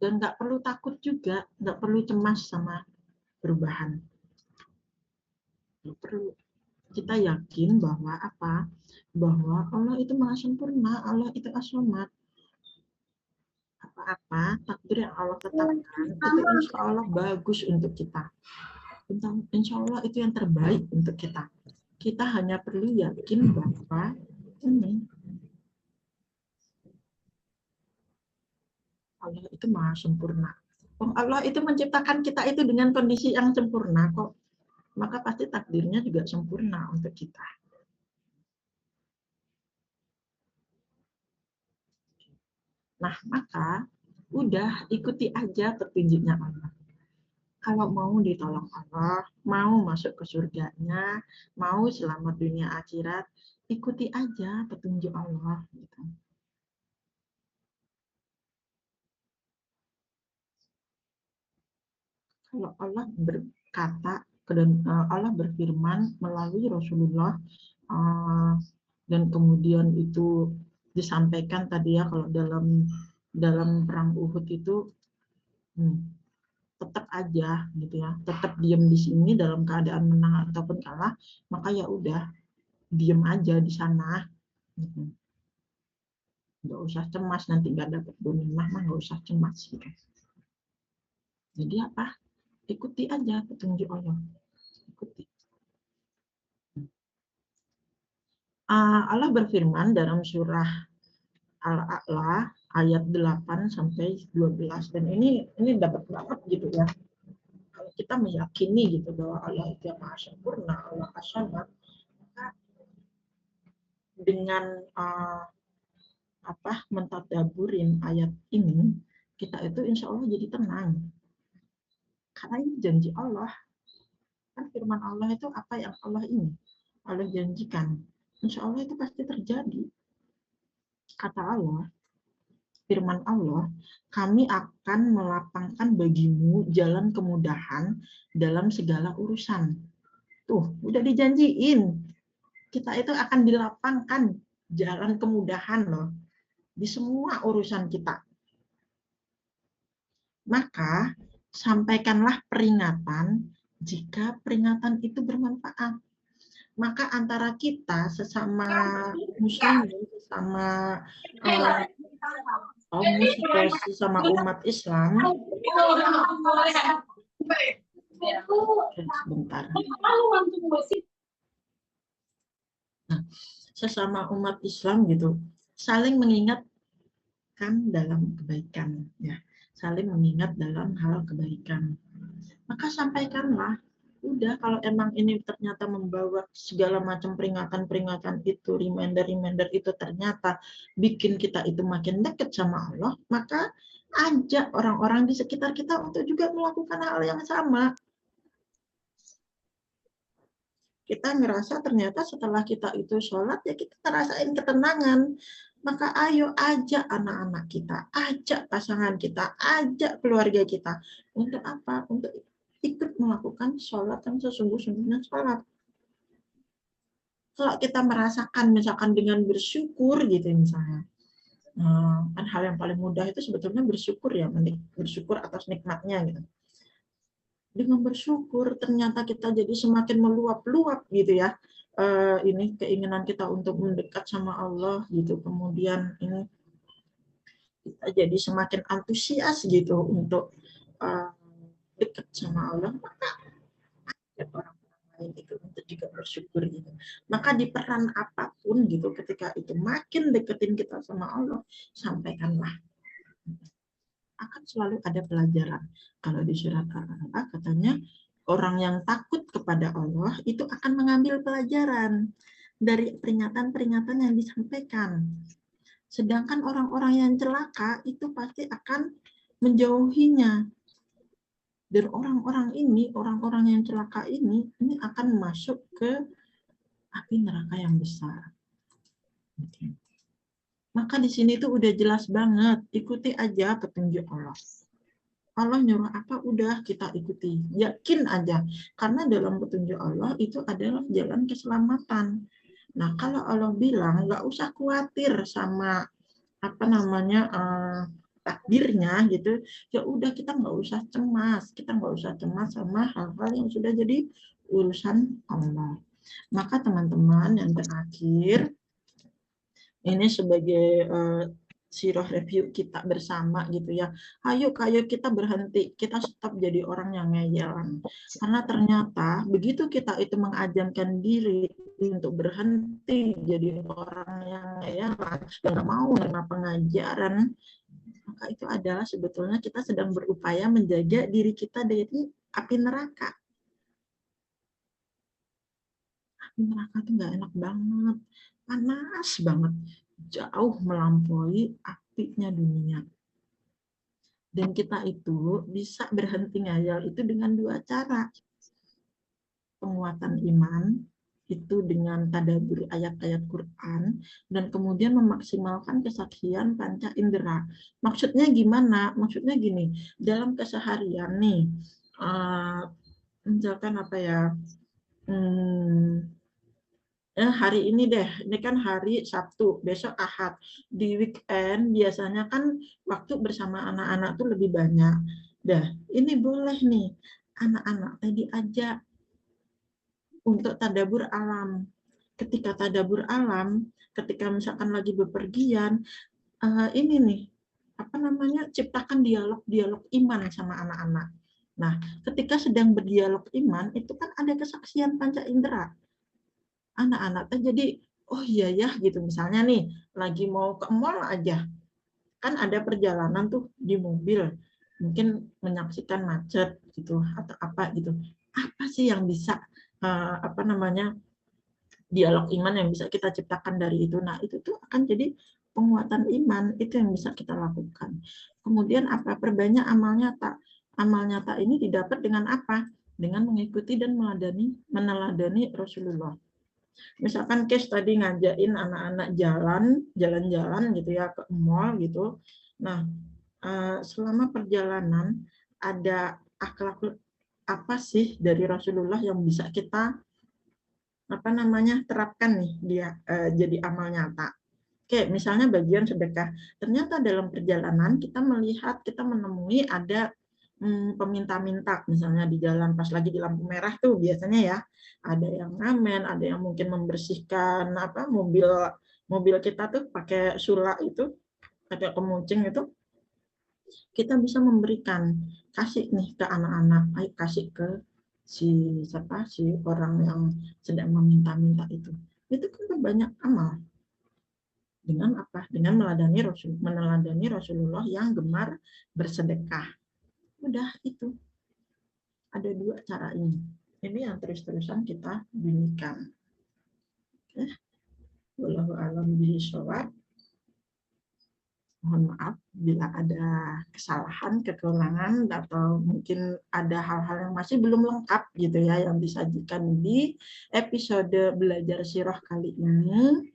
Dan nggak perlu takut juga, nggak perlu cemas sama perubahan. Nggak perlu. Kita yakin bahwa apa? Bahwa Allah itu maha sempurna, Allah itu as-samad. Apa-apa takdir yang Allah tetapkan itu insya Allah bagus untuk kita. Insya Allah itu yang terbaik untuk kita. Kita hanya perlu yakin bahwa ini Allah itu maha sempurna. Allah itu menciptakan kita itu dengan kondisi yang sempurna kok. Maka pasti takdirnya juga sempurna untuk kita. Nah, maka udah ikuti aja petunjuknya Allah. Kalau mau ditolong Allah, mau masuk ke surganya, mau selamat dunia akhirat, ikuti aja petunjuk Allah. Gitu. Kalau Allah berkata, Allah berfirman melalui Rasulullah, dan kemudian itu disampaikan tadi ya, kalau dalam perang Uhud itu tetap aja gitu ya, tetap diam di sini dalam keadaan menang ataupun kalah, maka ya udah diam aja di sana gitu. Nggak usah cemas nanti nggak dapat gonimah, mah nggak usah cemas gitu. Jadi apa, ikuti aja petunjuk Allah, ikuti. Allah berfirman dalam surah Al-A'la ayat 8 sampai 12, dan ini dapat banget gitu ya. Kalau kita meyakini gitu bahwa Allah itu yang maha sempurna, Allah as-samad, maka dengan mentadaburin ayat ini, kita itu insya Allah jadi tenang. Karena ini janji Allah. Kan firman Allah itu apa yang Allah ini. Allah janjikan, insya Allah itu pasti terjadi. Kata Allah, firman Allah, kami akan melapangkan bagimu jalan kemudahan dalam segala urusan. Tuh, udah dijanjiin. Kita itu akan dilapangkan jalan kemudahan loh di semua urusan kita. Maka sampaikanlah peringatan jika peringatan itu bermanfaat. Maka antara kita sesama muslim, sesama kaum muslim, sesama umat Islam, sebentar. Nah, sesama umat Islam gitu, saling mengingatkan dalam kebaikan, ya, saling mengingat dalam hal kebaikan. Maka sampaikanlah, udah kalau emang ini ternyata membawa segala macam peringatan-peringatan itu, reminder-reminder itu ternyata bikin kita itu makin dekat sama Allah, maka ajak orang-orang di sekitar kita untuk juga melakukan hal yang sama. Kita ngerasa ternyata setelah kita itu sholat, ya kita ngerasain ketenangan. Maka ayo ajak anak-anak kita, ajak pasangan kita, ajak keluarga kita. Untuk apa? Untuk ikut melakukan sholat yang sesungguh-sungguhnya sholat. Kalau kita merasakan misalkan dengan bersyukur gitu misalnya, kan hal yang paling mudah itu sebetulnya bersyukur ya, bersyukur atas nikmatnya gitu. Dengan bersyukur ternyata kita jadi semakin meluap-luap gitu ya, ini keinginan kita untuk mendekat sama Allah gitu. Kemudian ini kita jadi semakin antusias gitu untuk dekat sama Allah, maka orang lain itu untuk juga bersyukur gitu. Maka di peran apapun gitu, ketika itu makin deketin kita sama Allah, sampaikanlah. Akan selalu ada pelajaran. Kalau di surat Al-A'raf katanya, orang yang takut kepada Allah itu akan mengambil pelajaran dari peringatan-peringatan yang disampaikan. Sedangkan orang-orang yang celaka itu pasti akan menjauhinya. Dan orang-orang yang celaka ini akan masuk ke api neraka yang besar. Maka di sini tuh udah jelas banget, ikuti aja petunjuk Allah. Allah nyuruh apa, udah kita ikuti. Yakin aja. Karena dalam petunjuk Allah itu adalah jalan keselamatan. Nah, kalau Allah bilang nggak usah khawatir sama apa namanya takdirnya gitu, ya udah kita nggak usah cemas. Kita nggak usah cemas sama hal-hal yang sudah jadi urusan Allah. Maka teman-teman yang terakhir, ini sebagai sirah review kita bersama gitu ya. Ayo kita berhenti, kita stop jadi orang yang ngeyelan. Karena ternyata begitu kita itu mengajamkan diri untuk berhenti jadi orang yang ngeyelan, yang nggak mau menerima pengajaran, maka itu adalah sebetulnya kita sedang berupaya menjaga diri kita dari api neraka. Api neraka itu nggak enak banget, panas banget, jauh melampaui apinya dunia. Dan kita itu bisa berhenti ngayal itu dengan dua cara. Penguatan iman, itu dengan tadabbur ayat-ayat Quran, dan kemudian memaksimalkan kesaksian panca indera. Maksudnya gimana? Maksudnya gini, dalam keseharian nih, misalkan apa ya, hari ini deh, ini kan hari Sabtu, besok Ahad. Di weekend biasanya kan waktu bersama anak-anak tuh lebih banyak. Dah, ini boleh nih, anak-anak tadi ajak untuk tadabur alam. Ketika tadabur alam, ketika misalkan lagi bepergian, ini nih, apa namanya, ciptakan dialog iman sama anak-anak. Nah, ketika sedang berdialog iman, itu kan ada kesaksian panca indera. Anak-anak jadi, oh iya ya gitu, misalnya nih lagi mau ke mall aja, kan ada perjalanan tuh di mobil, mungkin menyaksikan macet gitu atau apa gitu, apa sih yang bisa apa namanya, dialog iman yang bisa kita ciptakan dari itu. Nah itu tuh akan jadi penguatan iman, itu yang bisa kita lakukan. Kemudian apa, perbanyak amal nyata. Amal nyata ini didapat dengan apa? Dengan mengikuti dan meneladani Rasulullah. Misalkan case tadi ngajain anak-anak jalan-jalan gitu ya ke mall gitu. Nah, selama perjalanan ada akhlak apa sih dari Rasulullah yang bisa kita terapkan nih dia jadi amal nyata. Oke, misalnya bagian sedekah. Ternyata dalam perjalanan kita melihat, kita menemui ada peminta-minta, misalnya di jalan pas lagi di lampu merah tuh biasanya ya, ada yang ngamen, ada yang mungkin membersihkan mobil mobil kita tuh pakai sula itu, pakai kemuncing itu, kita bisa memberikan, kasih nih ke anak-anak, ayo kasih ke si orang yang sedang meminta-minta itu. Itu kan banyak amal. Dengan apa? Dengan meneladani Rasulullah yang gemar bersedekah. Udah itu. Ada dua cara ini. Ini yang terus-terusan kita bunyikan. Oke. Wallahu a'lam bishawab. Mohon maaf bila ada kesalahan, kekurangan, atau mungkin ada hal-hal yang masih belum lengkap gitu ya yang disajikan di episode belajar sirah kali ini.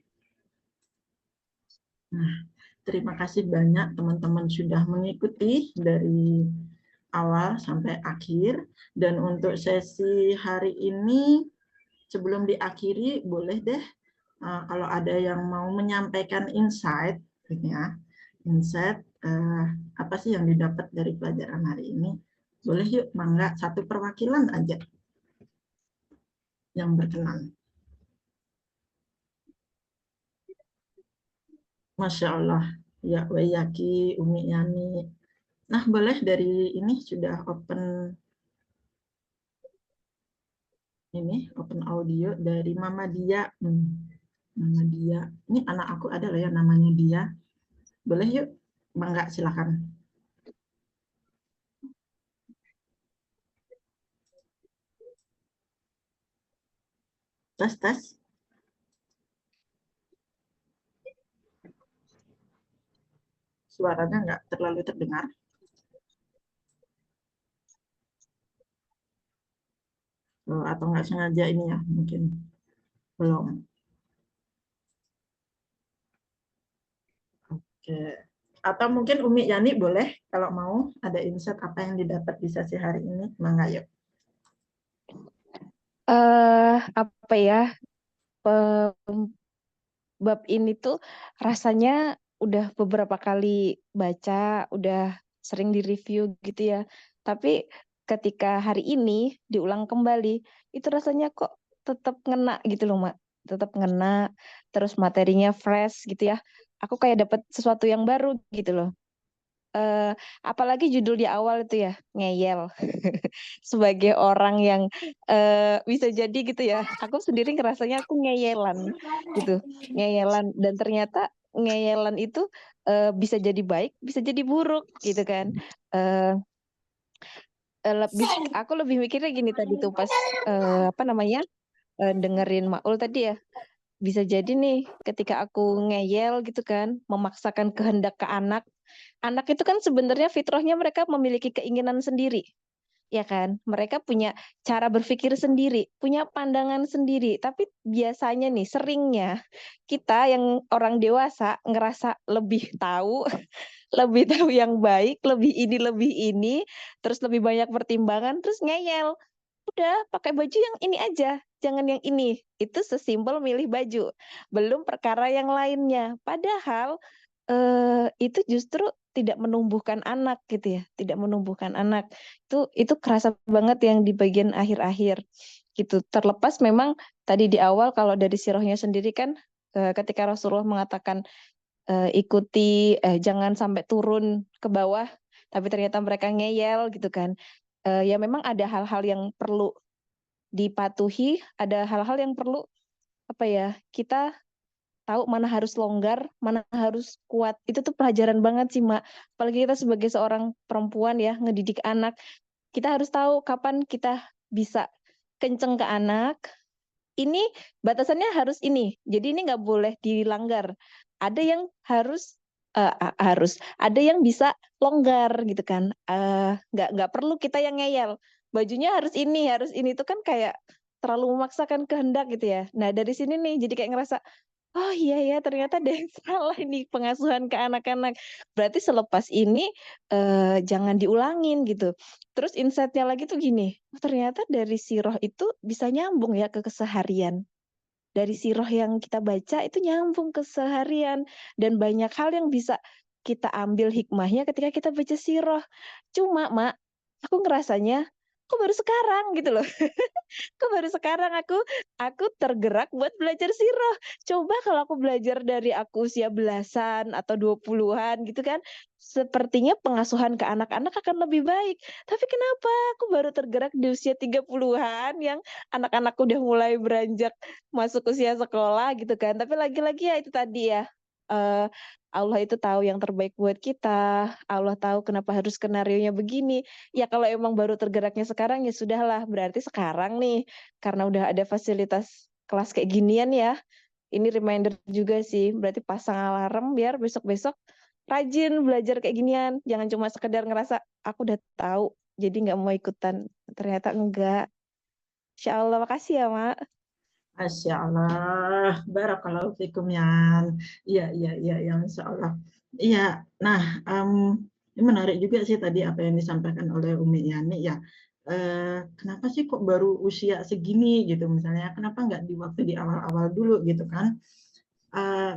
Nah, terima kasih banyak teman-teman sudah mengikuti dari awal sampai akhir. Dan untuk sesi hari ini, sebelum diakhiri, boleh deh kalau ada yang mau menyampaikan insight, ya, insight apa sih yang didapat dari pelajaran hari ini. Boleh yuk, mangga satu perwakilan aja yang berkenan. Masya Allah, ya Wayaki, Umi Yani. Nah, boleh dari ini sudah open audio dari Mama Dia. Mama Dia. Ini anak aku ada loh ya namanya Dia. Boleh yuk? Mangga silakan. Tes tes. Suaranya nggak terlalu terdengar. Atau nggak sengaja ini ya mungkin belum. Oke. Atau mungkin Umi Yani boleh kalau mau ada insight apa yang didapat di sesi hari ini, mangga yuk. Apa ya, bab ini tuh rasanya udah beberapa kali baca, udah sering di-review gitu ya. Tapi ketika hari ini diulang kembali, itu rasanya kok tetap ngena gitu loh, Mak. Tetap ngena, terus materinya fresh gitu ya. Aku kayak dapat sesuatu yang baru gitu loh. Eh, Apalagi judul di awal itu ya, ngeyel. Sebagai orang yang bisa jadi gitu ya, aku sendiri ngerasanya aku ngeyelan gitu, ngeyelan, dan ternyata ngeyelan itu bisa jadi baik, bisa jadi buruk gitu kan. Eh, aku lebih mikirnya gini tadi tuh pas dengerin Maul tadi ya, bisa jadi nih ketika aku ngeyel gitu kan, memaksakan kehendak ke anak. Anak itu kan sebenarnya fitrahnya mereka memiliki keinginan sendiri, ya kan? Mereka punya cara berpikir sendiri, punya pandangan sendiri. Tapi biasanya nih, seringnya kita yang orang dewasa ngerasa lebih tahu, lebih tahu yang baik, lebih ini, terus lebih banyak pertimbangan, terus ngeyel. Udah, pakai baju yang ini aja, jangan yang ini. Itu sesimpel milih baju. Belum perkara yang lainnya. Padahal itu justru tidak menumbuhkan anak gitu ya, tidak menumbuhkan anak. Itu kerasa banget yang di bagian akhir-akhir gitu. Terlepas memang tadi di awal kalau dari sirahnya sendiri kan ketika Rasulullah mengatakan jangan sampai turun ke bawah, tapi ternyata mereka ngeyel gitu kan. Ya memang ada hal-hal yang perlu dipatuhi, ada hal-hal yang perlu kita tahu mana harus longgar, mana harus kuat. Itu tuh pelajaran banget sih, Mak. Apalagi kita sebagai seorang perempuan ya, ngedidik anak, kita harus tahu kapan kita bisa kenceng ke anak. Ini batasannya harus ini. Jadi ini nggak boleh dilanggar. Ada yang harus, ada yang bisa longgar gitu kan. Nggak perlu kita yang ngeyel. Bajunya harus ini itu kan kayak terlalu memaksakan kehendak gitu ya. Nah dari sini nih jadi kayak ngerasa, oh iya ya ternyata ada yang salah nih pengasuhan ke anak-anak. Berarti selepas ini, jangan diulangin gitu. Terus insight-nya lagi tuh gini, oh ternyata dari sirah itu bisa nyambung ya ke keseharian. Dari sirah yang kita baca itu nyambung ke seharian dan banyak hal yang bisa kita ambil hikmahnya ketika kita baca sirah. Cuma, Mak, aku ngerasanya, kok baru sekarang gitu loh. Kok baru sekarang aku tergerak buat belajar sirah. Coba kalau aku belajar dari aku usia belasan atau 20-an gitu kan, sepertinya pengasuhan ke anak-anak akan lebih baik. Tapi kenapa aku baru tergerak di usia 30-an yang anak-anakku udah mulai beranjak masuk usia sekolah gitu kan. Tapi lagi-lagi ya itu tadi ya, eee, Allah itu tahu yang terbaik buat kita, Allah tahu kenapa harus skenarionya begini. Ya kalau emang baru tergeraknya sekarang, ya sudahlah, berarti sekarang nih, karena udah ada fasilitas kelas kayak ginian ya, ini reminder juga sih, berarti pasang alarm biar besok-besok rajin belajar kayak ginian. Jangan cuma sekedar ngerasa, "Aku udah tahu, jadi nggak mau ikutan." Ternyata enggak. Insya Allah, makasih ya, Mak. Masya Allah, barakallahu fikum Yan. Iya, iya, iya, ya, Masya Allah. Iya, nah, ini menarik juga sih tadi apa yang disampaikan oleh Umi Yani ya. Kenapa sih kok baru usia segini gitu misalnya, kenapa nggak di waktu di awal-awal dulu gitu kan.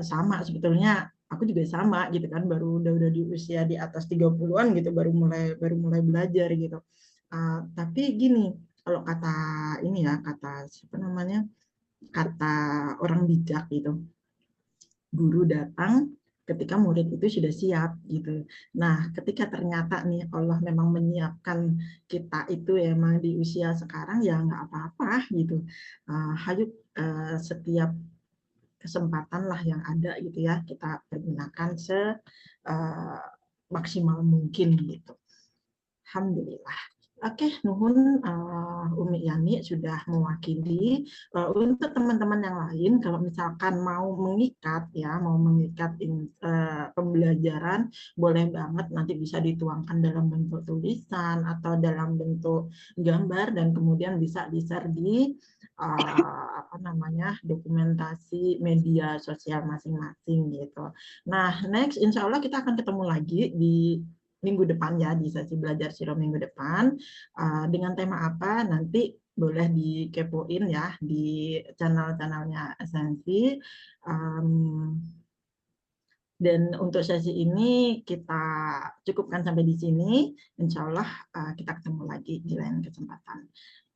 Sama sebetulnya, aku juga sama gitu kan, baru udah di usia di atas 30-an gitu, baru mulai belajar gitu. Tapi gini, kalau kata ini ya, kata siapa namanya, kata orang bijak gitu, guru datang ketika murid itu sudah siap gitu. Nah, ketika ternyata nih Allah memang menyiapkan kita itu emang di usia sekarang ya nggak apa-apa gitu. Hayuk setiap kesempatan lah yang ada gitu ya kita pergunakan maksimal mungkin gitu. Alhamdulillah. Oke, nuhun Umi Yani sudah mewakili. Untuk teman-teman yang lain, kalau misalkan mau mengikat ya, mau mengikat pembelajaran, boleh banget nanti bisa dituangkan dalam bentuk tulisan atau dalam bentuk gambar dan kemudian bisa di-share di apa namanya dokumentasi media sosial masing-masing gitu. Nah, next Insya Allah kita akan ketemu lagi di minggu depan ya di sesi belajar siro minggu depan dengan tema apa nanti boleh dikepoin ya di channel-channelnya Esensi. Dan untuk sesi ini kita cukupkan sampai di sini. Insya Allah kita ketemu lagi di lain kesempatan.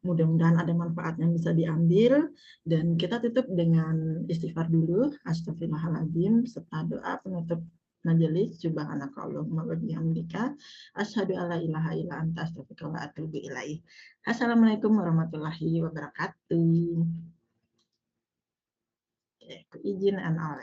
Mudah-mudahan ada manfaat yang bisa diambil. Dan kita tutup dengan istighfar dulu. Astagfirullahaladzim. Serta doa penutup majelis. Subhanakallahumma wa bihamdika. Asyhadu alla ilaha illa anta astaghfiruka wa atubu ilaih. Assalamualaikum warahmatullahi wabarakatuh. Oke, izin and all.